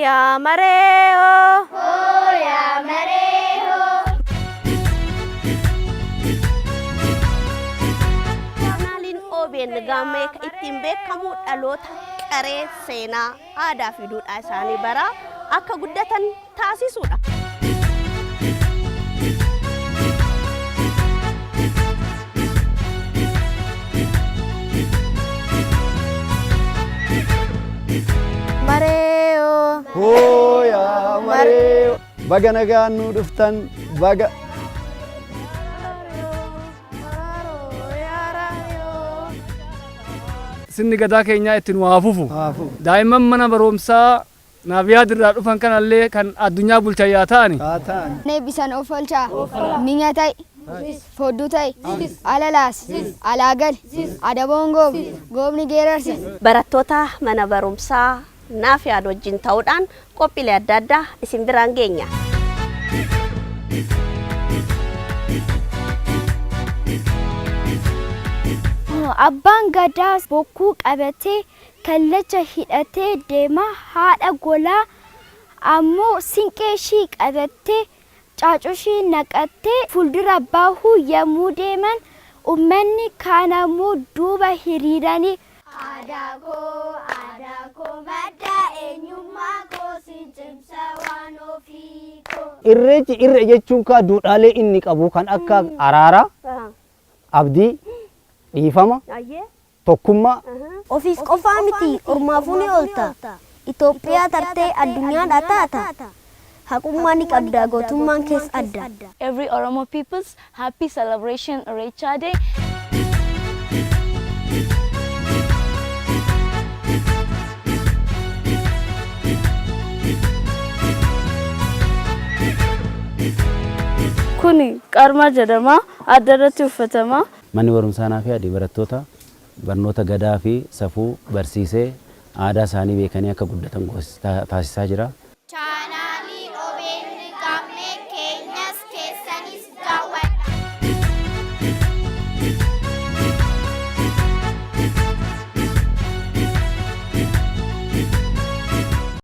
ya mareo. Oh ya mareo. Journalin OBN game ka ittiin beekamu dhaloota qaree seenaa aadaa fi duudhaa isaanii bara akka guddatan taasisuudha. Mareo. Oh ya mareo. Baga nagaan nu dhuftan baga. Sinni gadaa keenyaa ittiin waa fufu. Daa'imman mana barumsaa naabiyaa dirraa dhufan kanallee kan addunyaa bulchaa ta'ani. Ne bisan ofalcha. Minya tai. Foddu tai. Alalas. Alagal. Adabongo. Gobni geerarse. Barattoota mana barumsaa naaf yaad wajjin ta'uudhaan qophiilee adda addaa isin biraan geenya. Abbaan gadaa bokkuu qabatee kallacha hidhatee deema haadha golaa ammoo sinqee ishii qabattee caacushii naqattee fuuldura baahuu yemmuu deeman uummanni kaan ammoo duuba hiriiranii aadaa koo madda eenyummaa koo si cimsa waan ofii koo. Irreechi irree jechuun kaa duudhaalee inni qabu kan akka araaraa, abdii, dhiifama, tokkummaa. Ofiis qofaa miti ormaafuu ni oolta. Itoophiyaa tartee addunyaadhaa taata. Haqummaa ni qabda gootummaan kees adda. Every Oromo people's happy celebration Irreecha Day. Kuni qarma jedhama addarratti uffatama. Manni barumsaa naaf yaade barattoota barnoota gadaa fi safuu barsiisee aadaa isaanii beekanii akka guddatan taasisaa jira.